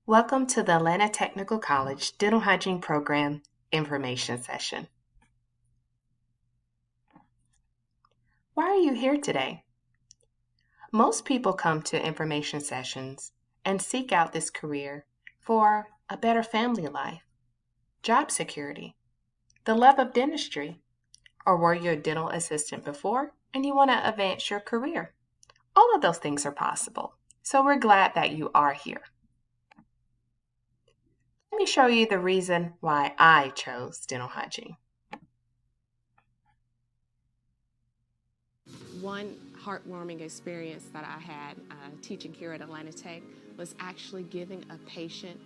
Welcome to the Atlanta Technical College Dental Hygiene Program Information Session. Why are you here today? Most people come to information sessions and seek out this career for a better family life, job security, the love of dentistry, or were you a dental assistant before and you want to advance your career? All of those things are possible, so we're glad that you are here. Let me show you the reason why I chose dental hygiene. One heartwarming experience that I had teaching here at Atlanta Tech was actually giving a patient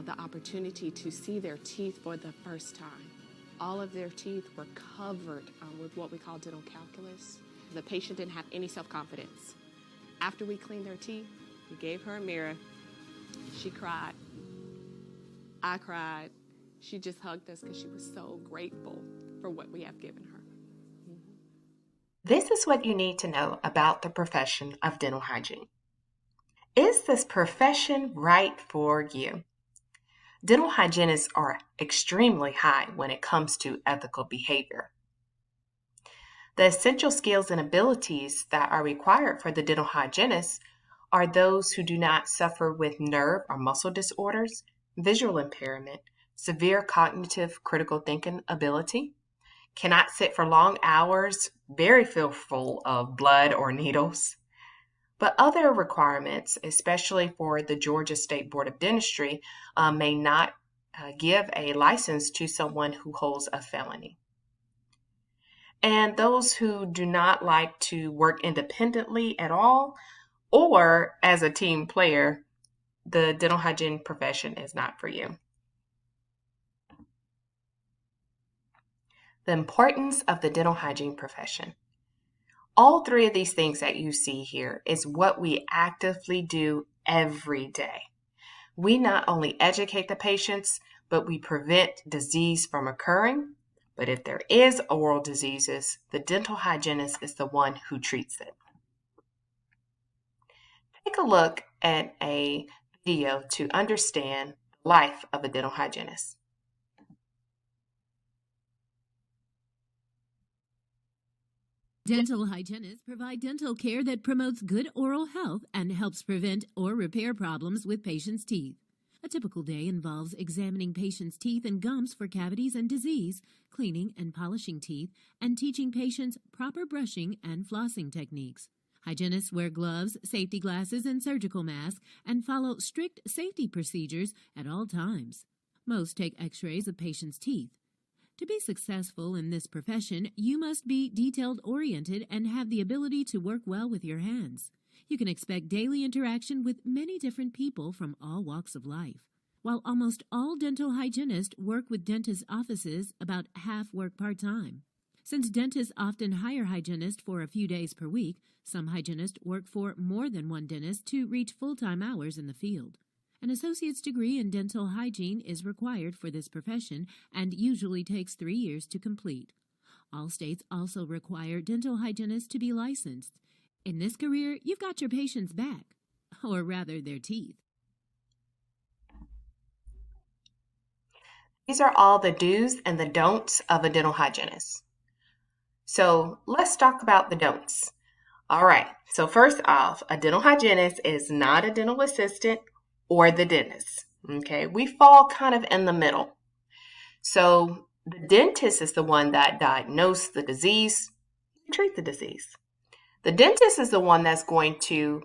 the opportunity to see their teeth for the first time. All of their teeth were covered with what we call dental calculus. The patient didn't have any self-confidence. After we cleaned their teeth, we gave her a mirror. She cried. I cried. She just hugged us because she was so grateful for what we have given her. This is what you need to know about the profession of dental hygiene. Is this profession right for you? Dental hygienists are extremely high when it comes to ethical behavior. The essential skills and abilities that are required for the dental hygienist are those who do not suffer with nerve or muscle disorders, visual impairment, severe cognitive critical thinking ability, cannot sit for long hours, very fearful of blood or needles. But other requirements, especially for the Georgia State Board of Dentistry, may not give a license to someone who holds a felony. And those who do not like to work independently at all or as a team player, the dental hygiene profession is not for you. The importance of the dental hygiene profession. All three of these things that you see here is what we actively do every day. We not only educate the patients, but we prevent disease from occurring. But if there is oral diseases, the dental hygienist is the one who treats it. Take a look at a video to understand the life of a dental hygienist. Dental hygienists provide dental care that promotes good oral health and helps prevent or repair problems with patients' teeth. A typical day involves examining patients' teeth and gums for cavities and disease, cleaning and polishing teeth, and teaching patients proper brushing and flossing techniques. Hygienists wear gloves, safety glasses, and surgical masks and follow strict safety procedures at all times. Most take x-rays of patients' teeth. To be successful in this profession, you must be detailed-oriented and have the ability to work well with your hands. You can expect daily interaction with many different people from all walks of life. While almost all dental hygienists work with dentist offices, about half work part-time. Since dentists often hire hygienists for a few days per week, some hygienists work for more than one dentist to reach full-time hours in the field. An associate's degree in dental hygiene is required for this profession and usually takes 3 years to complete. All states also require dental hygienists to be licensed. In this career, you've got your patients' back, or rather their teeth. These are all the do's and the don'ts of a dental hygienist. So let's talk about the don'ts. All right, so first off, a dental hygienist is not a dental assistant or the dentist. Okay, we fall kind of in the middle. So the dentist is the one that diagnoses the disease and treat the disease. The dentist is the one that's going to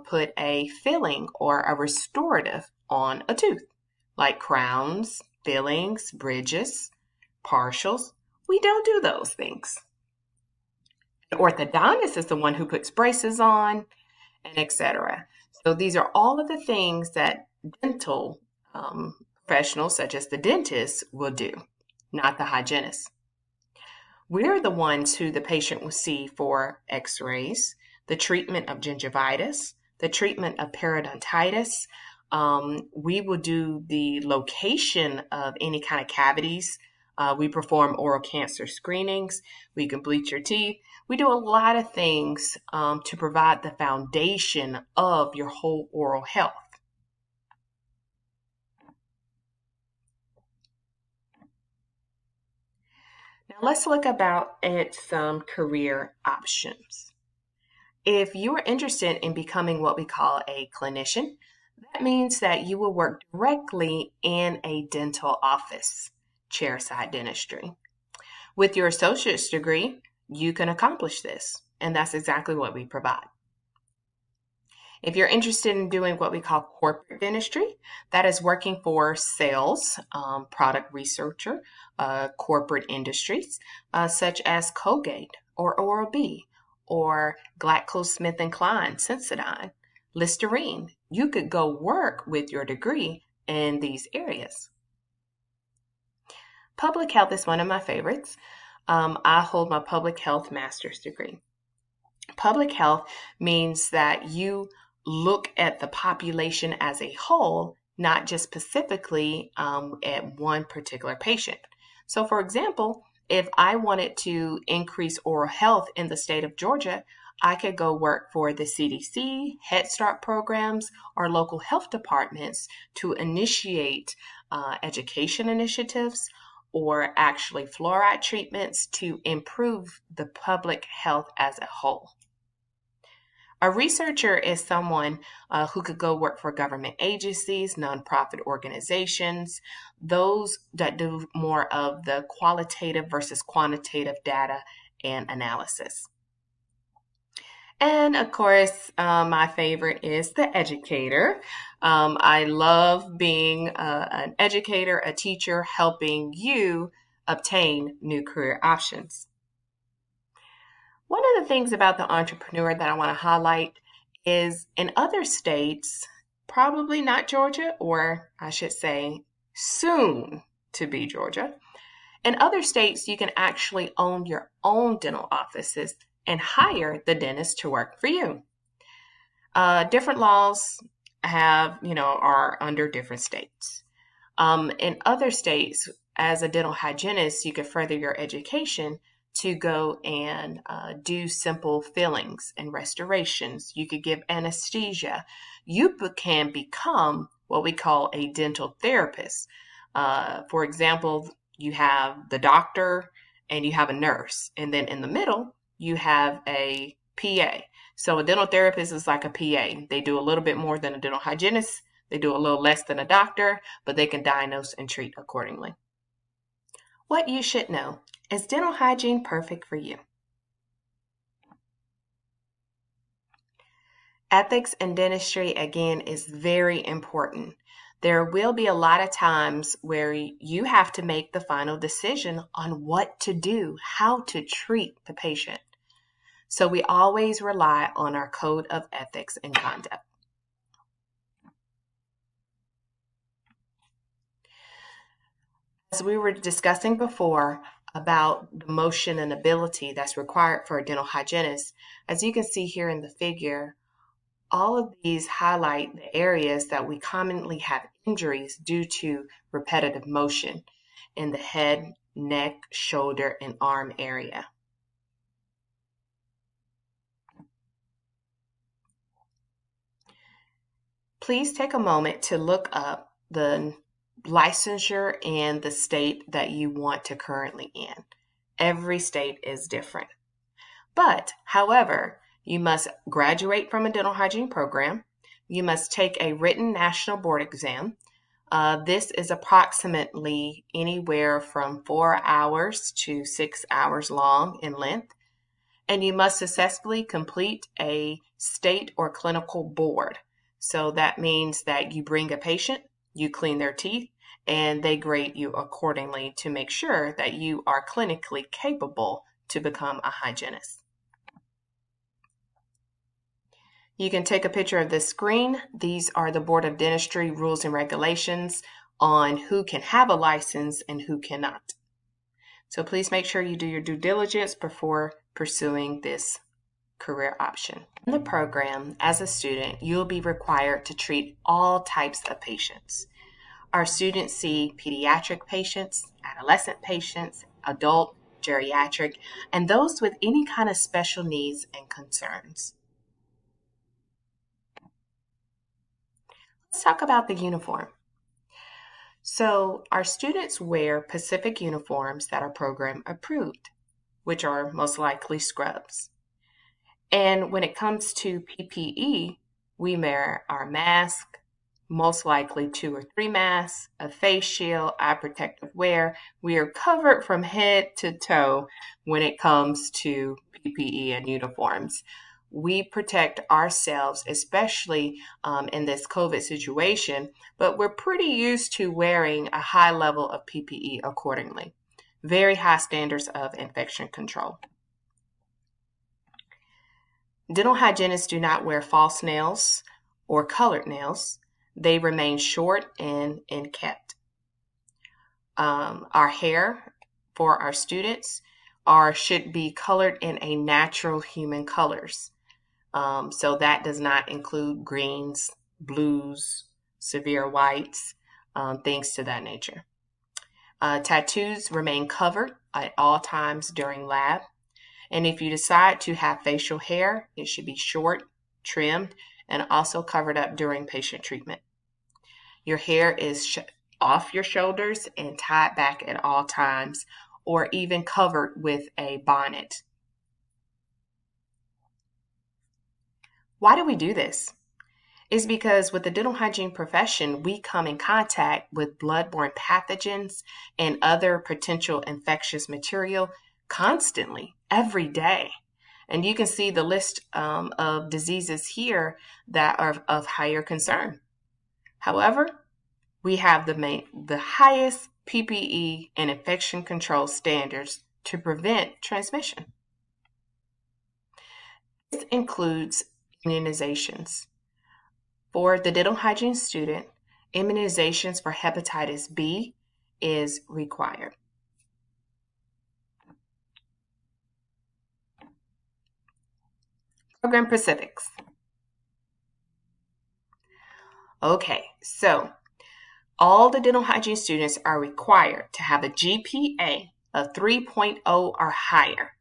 put a filling or a restorative on a tooth, like crowns, fillings, bridges, partials. We don't do those things. The orthodontist is the one who puts braces on, and etc. So these are all of the things that dental professionals, such as the dentist, will do, not the hygienist. We're the ones who the patient will see for x-rays, the treatment of gingivitis, the treatment of periodontitis. We will do the location of any kind of cavities. We perform oral cancer screenings. We can bleach your teeth. We do a lot of things to provide the foundation of your whole oral health. Now let's look at some career options. If you are interested in becoming what we call a clinician, that means that you will work directly in a dental office, chairside dentistry. With your associate's degree, you can accomplish this, and that's exactly what we provide. If you're interested in doing what we call corporate dentistry, that is working for sales, product researcher, corporate industries, such as Colgate or Oral-B or GlaxoSmithKline, Sensodyne, Listerine. You could go work with your degree in these areas. Public health is one of my favorites. I hold my public health master's degree. Public health means that you look at the population as a whole, not just specifically at one particular patient. So, for example, if I wanted to increase oral health in the state of Georgia, I could go work for the CDC, Head Start programs, or local health departments to initiate education initiatives or actually fluoride treatments to improve the public health as a whole. A researcher is someone who could go work for government agencies, nonprofit organizations, those that do more of the qualitative versus quantitative data and analysis. And of course, my favorite is the educator. I love being an educator, a teacher, helping you obtain new career options. One of the things about the entrepreneur that I want to highlight is in other states, probably not Georgia, or I should say soon to be Georgia. In other states, you can actually own your own dental offices and hire the dentist to work for you. Different laws are under different states. In other states, as a dental hygienist, you could further your education to go and do simple fillings and restorations. You could give anesthesia. You can become what we call a dental therapist. For example, you have the doctor and you have a nurse, and then in the middle, you have a PA. So a dental therapist is like a PA. They do a little bit more than a dental hygienist. They do a little less than a doctor, but they can diagnose and treat accordingly. What you should know: is dental hygiene perfect for you? Ethics in dentistry, again, is very important. There will be a lot of times where you have to make the final decision on what to do, how to treat the patient. So we always rely on our code of ethics and conduct. As we were discussing before about the motion and ability that's required for a dental hygienist, as you can see here in the figure, all of these highlight the areas that we commonly have injuries due to repetitive motion in the head, neck, shoulder, and arm area. Please take a moment to look up the licensure and the state that you want to currently in. Every state is different. But, however, you must graduate from a dental hygiene program. You must take a written national board exam. This is approximately anywhere from 4 hours to 6 hours long in length. And you must successfully complete a state or clinical board. So that means that you bring a patient, you clean their teeth, and they grade you accordingly to make sure that you are clinically capable to become a hygienist. You can take a picture of this screen. These are the Board of Dentistry rules and regulations on who can have a license and who cannot. So please make sure you do your due diligence before pursuing this career option. In the program, as a student, you'll be required to treat all types of patients. Our students see pediatric patients, adolescent patients, adult, geriatric, and those with any kind of special needs and concerns. Let's talk about the uniform. So our students wear Pacific uniforms that are program approved, which are most likely scrubs. And when it comes to PPE, we wear our mask, most likely 2 or 3 masks, a face shield, eye protective wear. We are covered from head to toe when it comes to PPE and uniforms. We protect ourselves, especially in this COVID situation, but we're pretty used to wearing a high level of PPE accordingly. Very high standards of infection control. Dental hygienists do not wear false nails or colored nails. They remain short and kept. Our hair for our students should be colored in a natural human colors. So that does not include greens, blues, severe whites, things to that nature. Tattoos remain covered at all times during lab. And if you decide to have facial hair, it should be short, trimmed, and also covered up during patient treatment. Your hair is off your shoulders and tied back at all times, or even covered with a bonnet. Why do we do this? It's because with the dental hygiene profession, we come in contact with bloodborne pathogens and other potential infectious material constantly, every day. And you can see the list of diseases here that are of higher concern. However, we have the highest PPE and infection control standards to prevent transmission. This includes immunizations. For the dental hygiene student, immunizations for hepatitis B is required. Program specifics. Okay, so all the dental hygiene students are required to have a GPA of 3.0 or higher.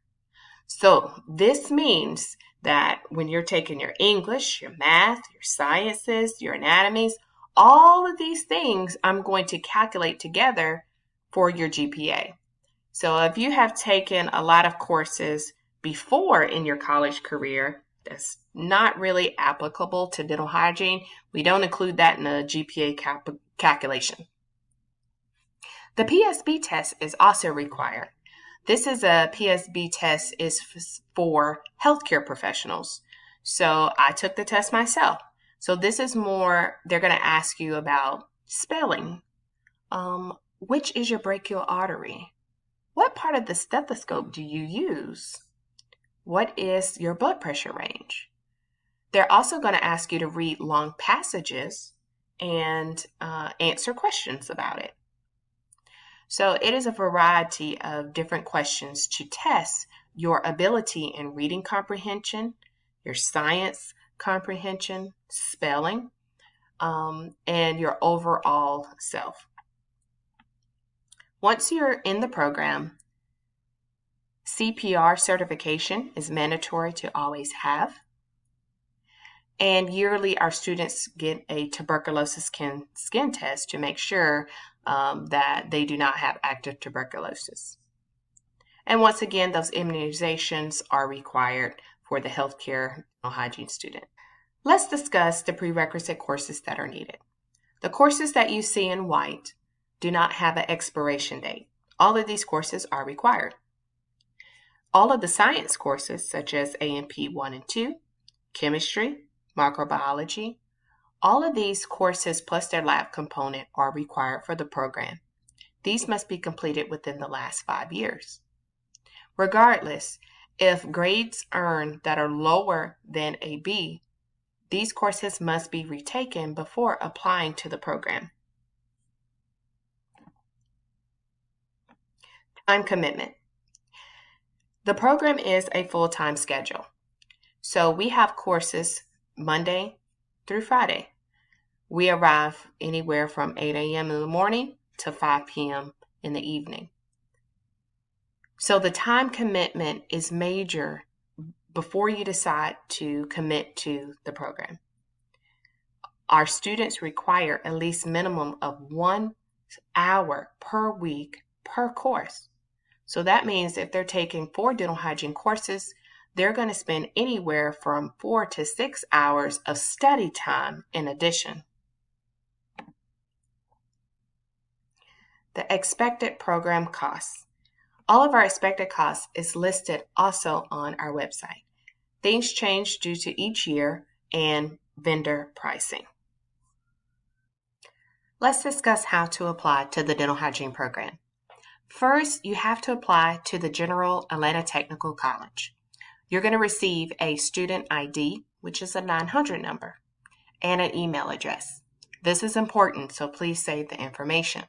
So this means that when you're taking your English, your math, your sciences, your anatomies, all of these things I'm going to calculate together for your GPA. So if you have taken a lot of courses before in your college career, that's not really applicable to dental hygiene. We don't include that in the GPA calculation. The PSB test is also required. This is a PSB test is for healthcare professionals. So I took the test myself. So this is more, they're going to ask you about spelling. Which is your brachial artery? What part of the stethoscope do you use? What is your blood pressure range? They're also going to ask you to read long passages and answer questions about it. So it is a variety of different questions to test your ability in reading comprehension, your science comprehension, spelling, and your overall self. Once you're in the program, CPR certification is mandatory to always have. And yearly, our students get a tuberculosis skin test to make sure that they do not have active tuberculosis. And once again, those immunizations are required for the healthcare hygiene student. Let's discuss the prerequisite courses that are needed. The courses that you see in white do not have an expiration date. All of these courses are required. All of the science courses, such as A&P 1 and 2, chemistry, microbiology, all of these courses plus their lab component are required for the program. These must be completed within the last 5 years. Regardless, if grades earned that are lower than a B, these courses must be retaken before applying to the program. Time commitment. The program is a full-time schedule. So we have courses Monday through Friday. We arrive anywhere from 8 a.m. in the morning to 5 p.m. in the evening. So the time commitment is major before you decide to commit to the program. Our students require at least minimum of 1 hour per week per course. So that means if they're taking 4 dental hygiene courses, they're going to spend anywhere from 4 to 6 hours of study time in addition. The expected program costs. All of our expected costs is listed also on our website. Things change due to each year and vendor pricing. Let's discuss how to apply to the dental hygiene program. First, you have to apply to the General Atlanta Technical College. You're going to receive a student ID, which is a 900 number, and an email address. This is important, so please save the information.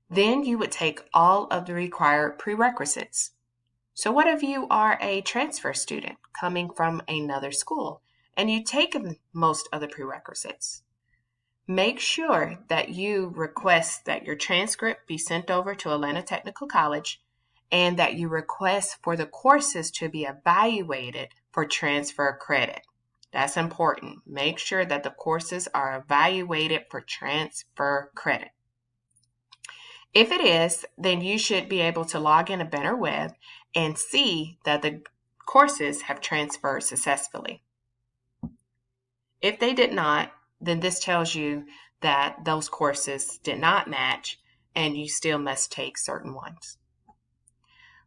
Then you would take all of the required prerequisites. So what if you are a transfer student coming from another school and you take most of the prerequisites? Make sure that you request that your transcript be sent over to Atlanta Technical College and that you request for the courses to be evaluated for transfer credit. That's important. Make sure that the courses are evaluated for transfer credit. If it is, then you should be able to log in to Banner Web and see that the courses have transferred successfully. If they did not, then this tells you that those courses did not match and you still must take certain ones.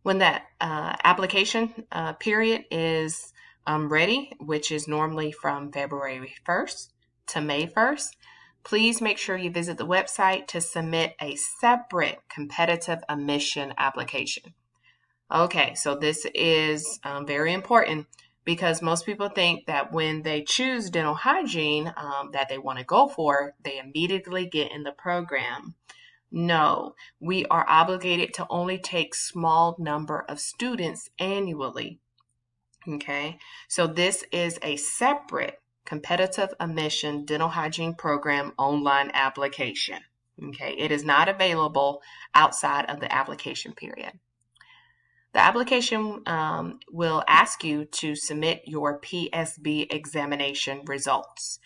When that application period is ready, which is normally from February 1st to May 1st, please make sure you visit the website to submit a separate competitive admission application. Okay, so this is very important because most people think that when they choose dental hygiene that they want to go for, they immediately get in the program. No, we are obligated to only take small number of students annually. Okay, so this is a separate competitive admission dental hygiene program online application. Okay, it is not available outside of the application period. The application will ask you to submit your PSB examination results.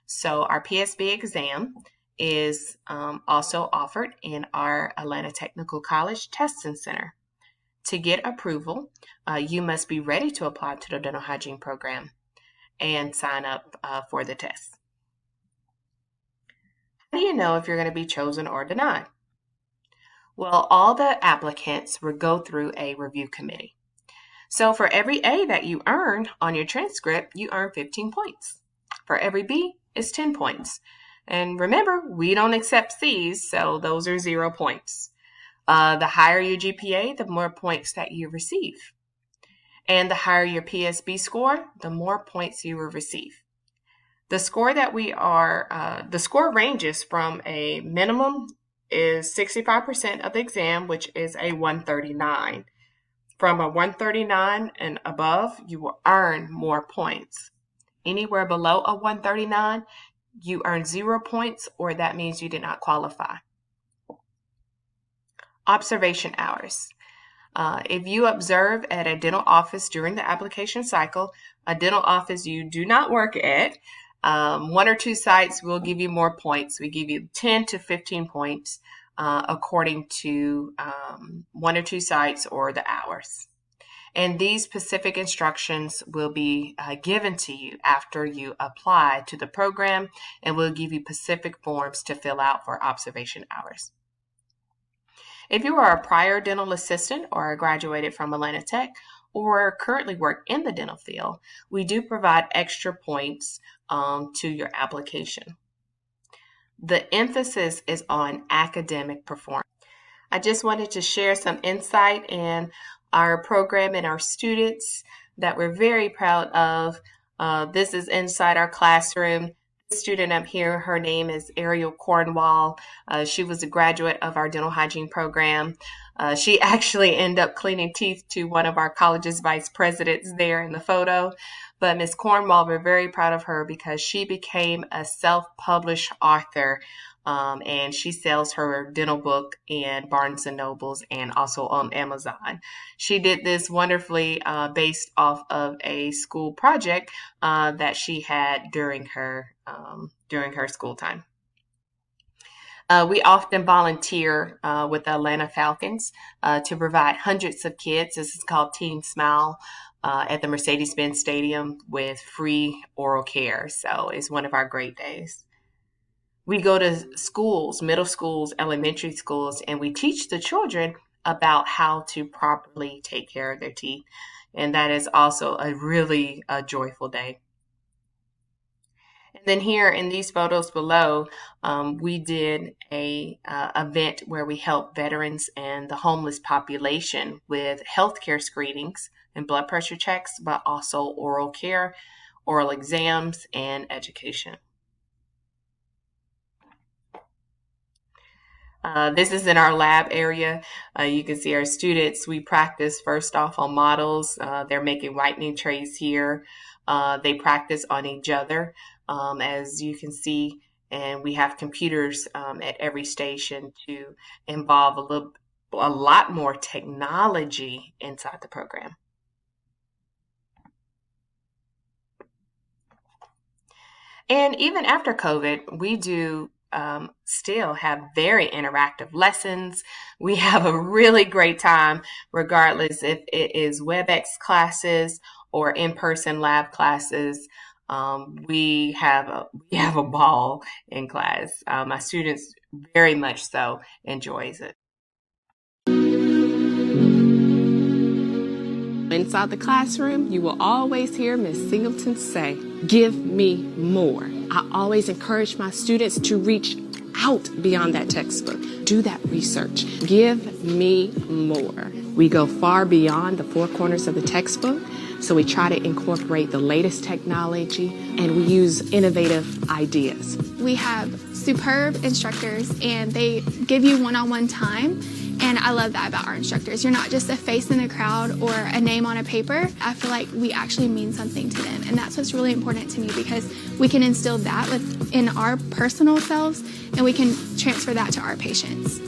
So our PSB exam is also offered in our Atlanta Technical College Testing Center. To get approval, you must be ready to apply to the dental hygiene program and sign up for the test. How do you know if you're going to be chosen or denied? Well, all the applicants will go through a review committee. So for every A that you earn on your transcript, you earn 15 points. For every B, it's 10 points. And remember, we don't accept C's, so those are 0 points. The higher your GPA, the more points that you receive. And the higher your PSB score, the more points you will receive. The score that the score ranges from a minimum is 65% of the exam, which is a 139. From a 139 and above, you will earn more points. Anywhere below a 139, you earn 0 points, or that means you did not qualify. Observation hours. If you observe at a dental office during the application cycle, a dental office you do not work at, 1 or 2 sites will give you more points. We give you 10 to 15 points according to 1 or 2 sites or the hours. And these specific instructions will be given to you after you apply to the program, and we'll give you specific forms to fill out for observation hours. If you are a prior dental assistant or graduated from Atlanta Tech or currently work in the dental field, we do provide extra points to your application. The emphasis is on academic performance. I just wanted to share some insight in our program and our students that we're very proud of. This is inside our classroom. This student up here, her name is Ariel Cornwall. She was a graduate of our dental hygiene program. She actually ended up cleaning teeth to one of our college's vice presidents there in the photo. But Ms. Cornwall, we're very proud of her because she became a self-published author, and she sells her dental book in Barnes & Nobles and also on Amazon. She did this wonderfully based off of a school project that she had during her school time. We often volunteer with the Atlanta Falcons to provide hundreds of kids. This is called Team Smile at the Mercedes-Benz Stadium with free oral care. So it's one of our great days. We go to schools, middle schools, elementary schools, and we teach the children about how to properly take care of their teeth. And that is also a really joyful day. And then here in these photos below, we did a event where we helped veterans and the homeless population with healthcare screenings and blood pressure checks, but also oral care, oral exams, and education. This is in our lab area. You can see our students. We practice first off on models. They're making whitening trays here. They practice on each other, as you can see, and we have computers at every station to involve a lot more technology inside the program. And even after COVID, we do still have very interactive lessons. We have a really great time, regardless if it is WebEx classes or in-person lab classes. We have a ball in class. My students very much so enjoys it. Inside the classroom, you will always hear Ms. Singleton say, "Give me more." I always encourage my students to reach out beyond that textbook. Do that research. Give me more. We go far beyond the four corners of the textbook, so we try to incorporate the latest technology and we use innovative ideas. We have superb instructors and they give you one-on-one time. And I love that about our instructors. You're not just a face in a crowd or a name on a paper. I feel like we actually mean something to them. And that's what's really important to me, because we can instill that in our personal selves and we can transfer that to our patients.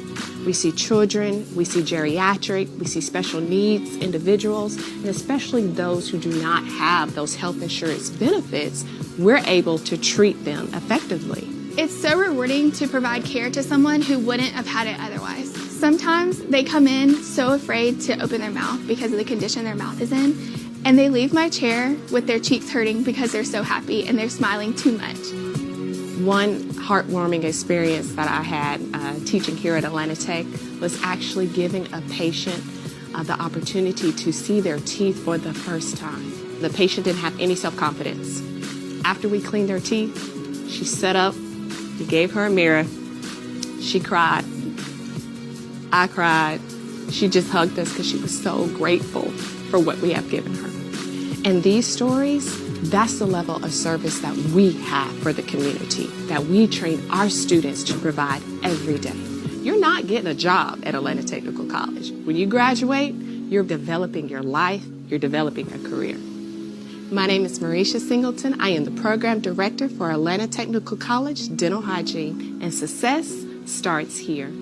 We see children, we see geriatric, we see special needs individuals, and especially those who do not have those health insurance benefits. We're able to treat them effectively. It's so rewarding to provide care to someone who wouldn't have had it otherwise. Sometimes they come in so afraid to open their mouth because of the condition their mouth is in, and they leave my chair with their cheeks hurting because they're so happy and they're smiling too much. One heartwarming experience that I had teaching here at Atlanta Tech was actually giving a patient the opportunity to see their teeth for the first time. The patient didn't have any self-confidence. After we cleaned her teeth, she sat up, we gave her a mirror, she cried. I cried. She just hugged us because she was so grateful for what we have given her. And these stories, that's the level of service that we have for the community, that we train our students to provide every day. You're not getting a job at Atlanta Technical College. When you graduate, you're developing your life, you're developing a career. My name is Marisha Singleton. I am the Program Director for Atlanta Technical College Dental Hygiene, and success starts here.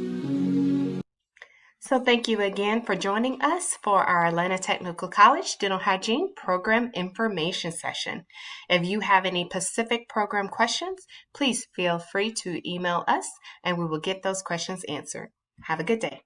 So thank you again for joining us for our Atlanta Technical College Dental Hygiene Program Information Session. If you have any specific program questions, please feel free to email us and we will get those questions answered. Have a good day.